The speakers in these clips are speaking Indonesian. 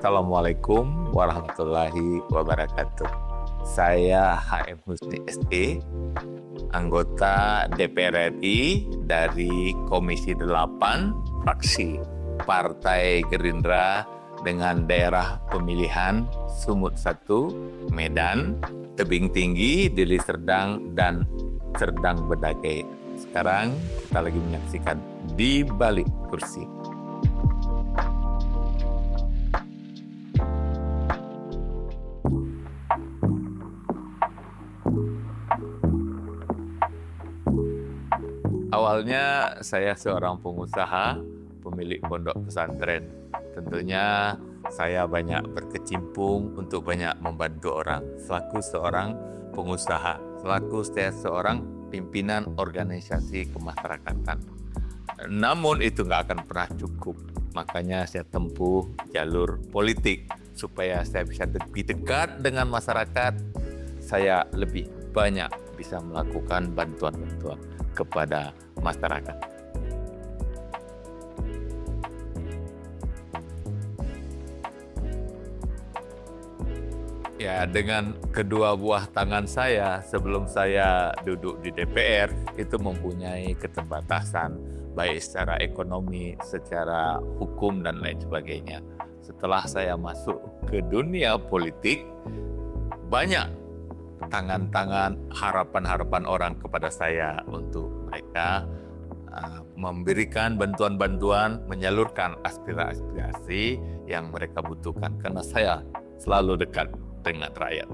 Assalamualaikum warahmatullahi wabarakatuh. Saya HM Husni SE, anggota DPR RI dari Komisi 8 fraksi Partai Gerindra dengan daerah pemilihan Sumut 1, Medan, Tebing Tinggi, Deli Serdang, dan Serdang Bedagai. Sekarang kita lagi menyaksikan Di Balik Kursi. Awalnya saya seorang pengusaha, pemilik pondok pesantren. Tentunya saya banyak berkecimpung untuk banyak membantu orang. Selaku seorang pengusaha, selaku saya seorang pimpinan organisasi kemasyarakatan. Namun itu nggak akan pernah cukup. Makanya saya tempuh jalur politik supaya saya bisa lebih dekat dengan masyarakat. Saya lebih banyak bisa melakukan bantuan-bantuan kepada masyarakat. Ya, dengan kedua buah tangan saya sebelum saya duduk di DPR itu mempunyai keterbatasan baik secara ekonomi, secara hukum dan lain sebagainya. Setelah saya masuk ke dunia politik, banyak tangan-tangan harapan-harapan orang kepada saya untuk mereka memberikan bantuan-bantuan, menyalurkan aspirasi yang mereka butuhkan karena saya selalu dekat dengan rakyat.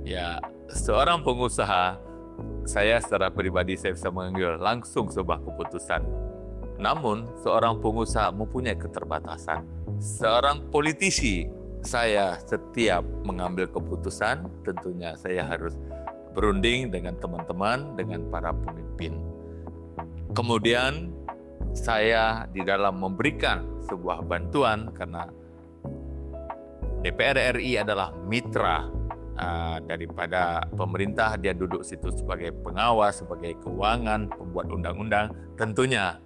Ya, seorang pengusaha, saya secara pribadi saya bisa mengambil langsung sebuah keputusan. Namun, seorang pengusaha mempunyai keterbatasan. Seorang politisi, saya setiap mengambil keputusan, tentunya saya harus berunding dengan teman-teman, dengan para pemimpin. Kemudian, saya di dalam memberikan sebuah bantuan, karena DPR RI adalah mitra daripada pemerintah, dia duduk situ sebagai pengawas, sebagai keuangan, pembuat undang-undang, tentunya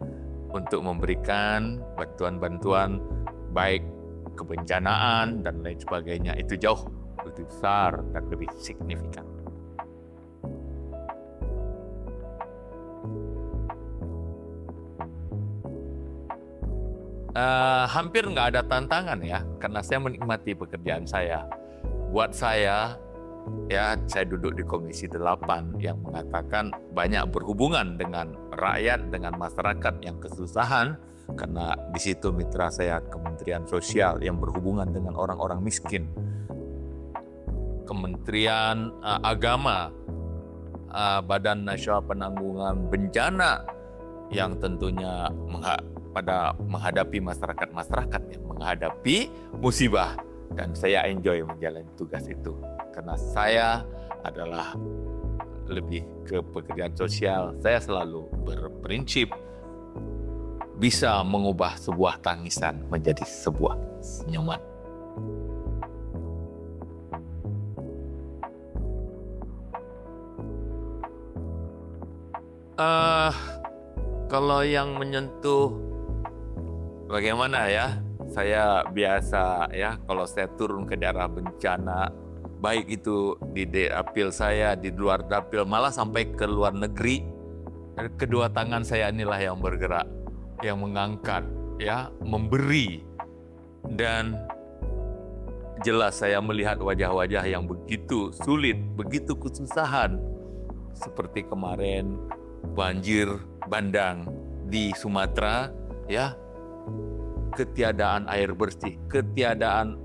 untuk memberikan bantuan-bantuan baik kebencanaan dan lain sebagainya itu jauh lebih besar dan lebih signifikan. Hampir nggak ada tantangan ya, karena saya menikmati pekerjaan saya. Buat saya, ya saya duduk di Komisi 8 yang mengatakan banyak berhubungan dengan rakyat, dengan masyarakat yang kesusahan, karena di situ mitra saya Kementerian Sosial yang berhubungan dengan orang-orang miskin, Kementerian Agama, Badan Nasional Penanggulangan Bencana yang tentunya pada menghadapi masyarakat yang menghadapi musibah, dan saya enjoy menjalani tugas itu karena saya adalah lebih ke pekerjaan sosial. Saya selalu berprinsip bisa mengubah sebuah tangisan menjadi sebuah senyuman. Kalau yang menyentuh bagaimana ya? Saya biasa ya, kalau saya turun ke daerah bencana, baik itu di dapil saya, di luar dapil, malah sampai ke luar negeri, kedua tangan saya inilah yang bergerak, yang mengangkat, ya, memberi. Dan jelas saya melihat wajah-wajah yang begitu sulit, begitu kesusahan. Seperti kemarin banjir bandang di Sumatera, ya, ketiadaan air bersih, ketiadaan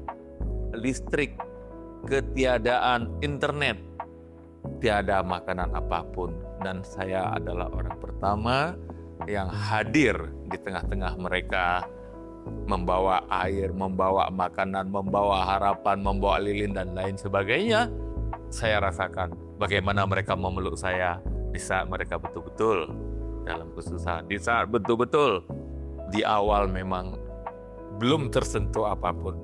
listrik, ketiadaan internet, tiada makanan apapun. Dan saya adalah orang pertama yang hadir di tengah-tengah mereka, membawa air, membawa makanan, membawa harapan, membawa lilin dan lain sebagainya. Saya rasakan bagaimana mereka memeluk saya di saat mereka betul-betul dalam kesusahan, di saat betul-betul di awal memang belum tersentuh apapun.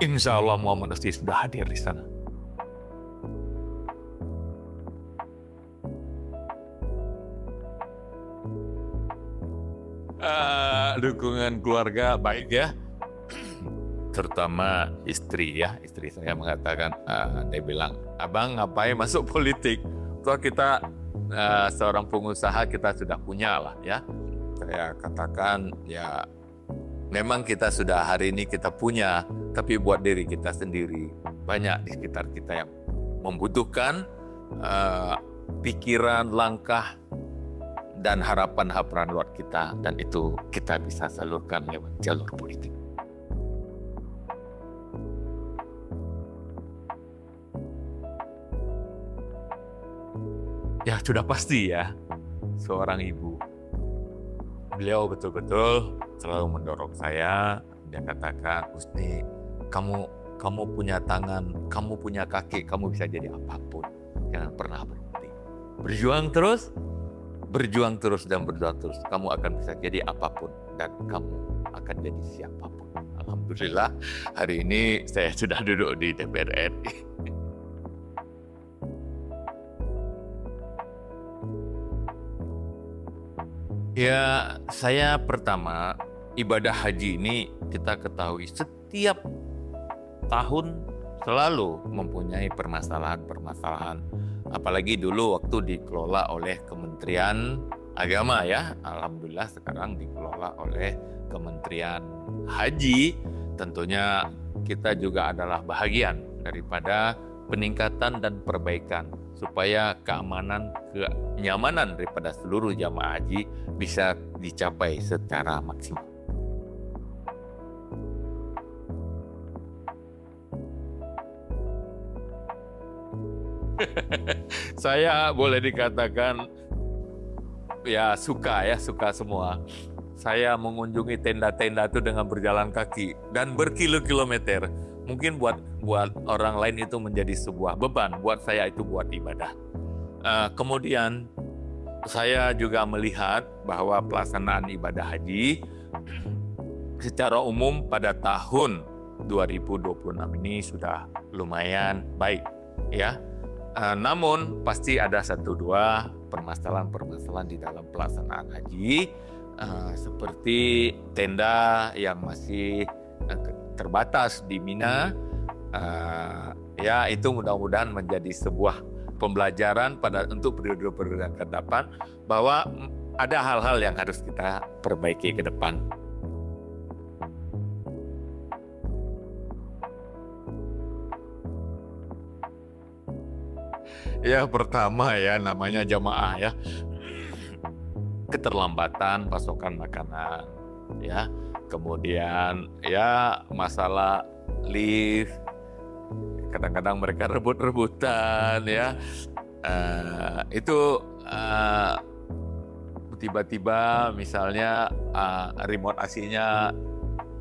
Insya Allah Muhammad Asti sudah hadir di sana. Dukungan keluarga baik ya, terutama istri ya. Istri saya mengatakan, dia bilang, abang ngapain masuk politik? Toh kita seorang pengusaha, kita sudah punya lah ya. Saya katakan ya, memang kita sudah hari ini kita punya, tapi buat diri kita sendiri. Banyak di sekitar kita yang membutuhkan pikiran, langkah, dan harapan-harapan luar kita, dan itu kita bisa salurkan lewat jalur politik. Ya sudah pasti ya, seorang ibu. Beliau betul-betul selalu mendorong saya. Dia katakan, Husni, kamu punya tangan, kamu punya kaki, kamu bisa jadi apapun. Jangan pernah berhenti. Berjuang terus dan berjuang terus. Kamu akan bisa jadi apapun dan kamu akan jadi siapapun. Alhamdulillah, hari ini saya sudah duduk di DPR RI. Ya, saya pertama, ibadah haji ini kita ketahui setiap tahun selalu mempunyai permasalahan-permasalahan. Apalagi dulu waktu dikelola oleh Kementerian Agama ya. Alhamdulillah sekarang dikelola oleh Kementerian Haji. Tentunya kita juga adalah bahagian daripada peningkatan dan perbaikan supaya keamanan, kenyamanan daripada seluruh jamaah haji bisa dicapai secara maksimal. Saya boleh dikatakan ya suka semua. Saya mengunjungi tenda-tenda itu dengan berjalan kaki dan berkilo-kilometer. Mungkin buat orang lain itu menjadi sebuah beban, buat saya itu buat ibadah. Kemudian saya juga melihat bahwa pelaksanaan ibadah haji secara umum pada tahun 2026 ini sudah lumayan baik ya. Namun pasti ada 1-2 permasalahan-permasalahan di dalam pelaksanaan haji, seperti tenda yang masih terbatas di Mina. Ya itu mudah-mudahan menjadi sebuah pembelajaran untuk periode-periode yang akan datang, bahwa ada hal-hal yang harus kita perbaiki ke depan. Ya pertama ya, namanya jamaah ya, keterlambatan pasokan makanan ya, kemudian ya masalah lift, kadang-kadang mereka rebut-rebutan ya, itu tiba-tiba misalnya remote AC-nya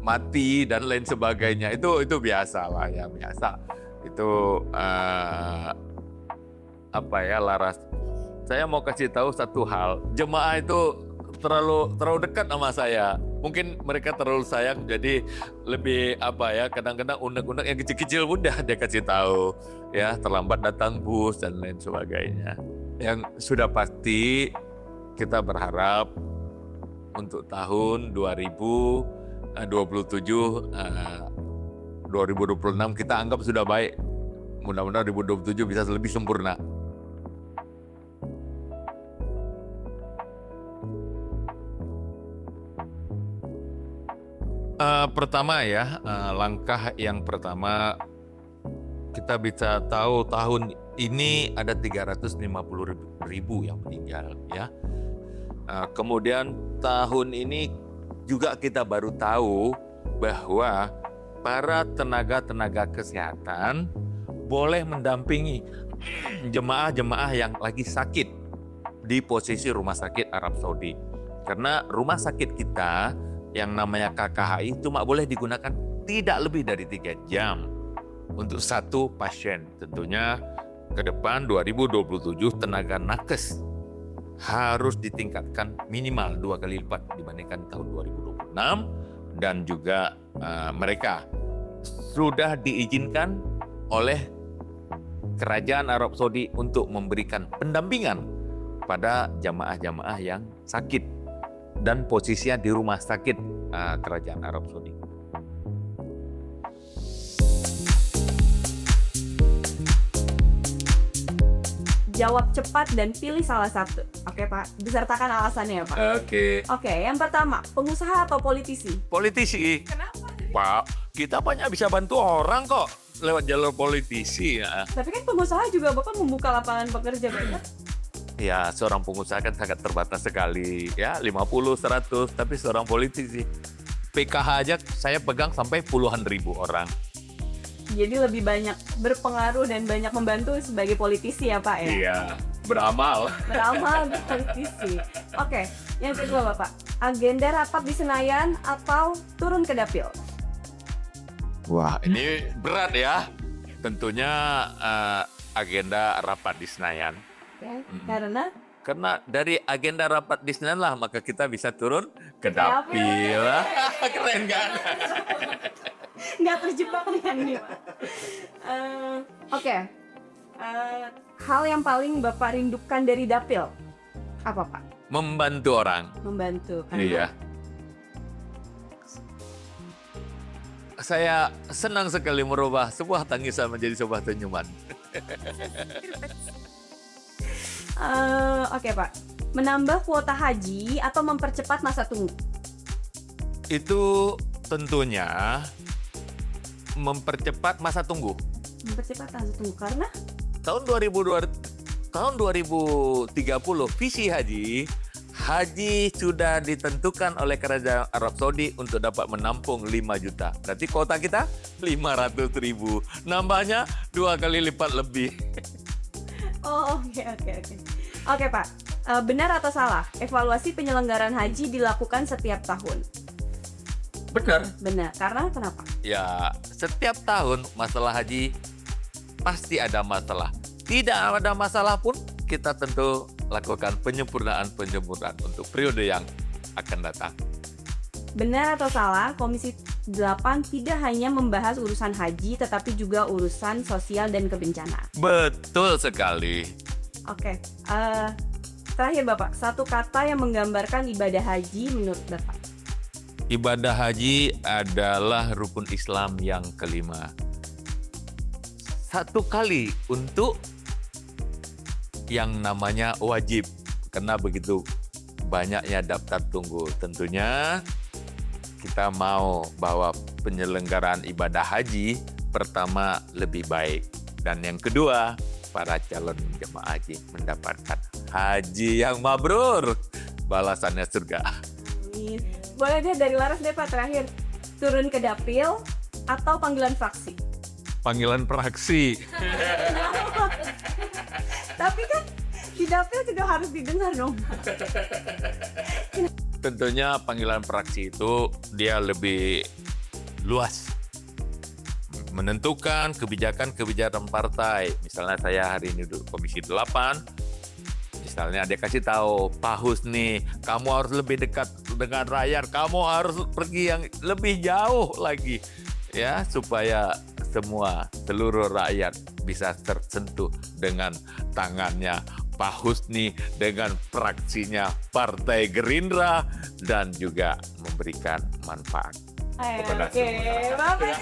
mati dan lain sebagainya, itu biasa lah ya, biasa itu laras. Saya mau kasih tahu satu hal, jemaah itu terlalu dekat sama saya. Mungkin mereka terlalu sayang, jadi lebih kadang-kadang unek-unek yang kecil-kecil mudah dia kasih tahu ya, terlambat datang bus dan lain sebagainya. Yang sudah pasti kita berharap untuk tahun 2027 2026 kita anggap sudah baik. Mudah-mudahan 2027 bisa lebih sempurna. Pertama ya, langkah yang pertama kita bisa tahu tahun ini ada 350.000 yang meninggal ya. Kemudian tahun ini juga kita baru tahu bahwa para tenaga kesehatan boleh mendampingi jemaah-jemaah yang lagi sakit di posisi rumah sakit Arab Saudi. Karena rumah sakit kita yang namanya KKHI cuma boleh digunakan tidak lebih dari 3 jam untuk satu pasien. Tentunya ke depan 2027 tenaga nakes harus ditingkatkan minimal 2 kali lipat dibandingkan tahun 2026, dan juga mereka sudah diizinkan oleh Kerajaan Arab Saudi untuk memberikan pendampingan pada jamaah-jamaah yang sakit dan posisinya di rumah sakit Kerajaan Arab Saudi. Jawab cepat dan pilih salah satu. Oke Pak, disertakan alasannya ya Pak. Oke, yang pertama, pengusaha atau politisi? Politisi. Kenapa? Pak, kita banyak bisa bantu orang kok lewat jalur politisi ya. Tapi kan pengusaha juga Bapak membuka lapangan pekerja banyak. Ya, seorang pengusaha kan sangat terbatas sekali. Ya, 50, 100, tapi seorang politisi. PKH aja saya pegang sampai puluhan ribu orang. Jadi lebih banyak berpengaruh dan banyak membantu sebagai politisi ya Pak ya? Iya, beramal. Beramal politisi. Oke, yang kedua Bapak, agenda rapat di Senayan atau turun ke dapil? Wah, ini berat ya. Tentunya agenda rapat di Senayan. Oke, Karena dari agenda rapat di Senayan lah, maka kita bisa turun ke dapil. Keren kan? Nggak terjebak dengan ini Pak. Oke. Hal yang paling Bapak rindukan dari dapil apa Pak? Membantu orang. Membantu. Iya. Saya senang sekali merubah sebuah tangisan menjadi sebuah senyuman. Oke Pak. Menambah kuota haji atau mempercepat masa tunggu? Itu tentunya mempercepat masa tunggu. Mempercepat masa tunggu karena Tahun 2030 visi haji sudah ditentukan oleh Kerajaan Arab Saudi untuk dapat menampung 5 juta. Berarti kuota kita 500.000. Nambahnya 2 kali lipat lebih. Oh, oke. Oke Pak, benar atau salah? Evaluasi penyelenggaraan haji dilakukan setiap tahun. Benar. Benar. Karena kenapa? Ya, setiap tahun masalah haji pasti ada masalah. Tidak ada masalah pun kita tentu lakukan penyempurnaan untuk periode yang akan datang. Benar atau salah? Komisi 8 tidak hanya membahas urusan haji tetapi juga urusan sosial dan kebencanaan. Betul sekali. Oke. Terakhir Bapak, satu kata yang menggambarkan ibadah haji menurut Bapak. Ibadah haji adalah rukun Islam yang kelima. Satu kali untuk yang namanya wajib. Karena begitu banyaknya daftar tunggu. Tentunya kita mau bahwa penyelenggaraan ibadah haji pertama lebih baik. Dan yang kedua, para calon jemaah haji mendapatkan haji yang mabrur. Balasannya surga. Amin. Boleh deh dari Laras deh Pak terakhir. Turun ke dapil atau panggilan fraksi? Panggilan praksi. Tapi kan di dapil juga harus didengar dong. Tentunya panggilan praksi itu dia lebih luas. Menentukan kebijakan-kebijakan partai. Misalnya saya hari ini duduk Komisi 8. Misalnya dia kasih tahu, Pak Husni, kamu harus lebih dekat dengan rakyat, kamu harus pergi yang lebih jauh lagi. Ya, supaya seluruh rakyat bisa tersentuh dengan tangannya Pak Husni, dengan fraksinya Partai Gerindra, dan juga memberikan manfaat kepada semua. Oke, Bapak.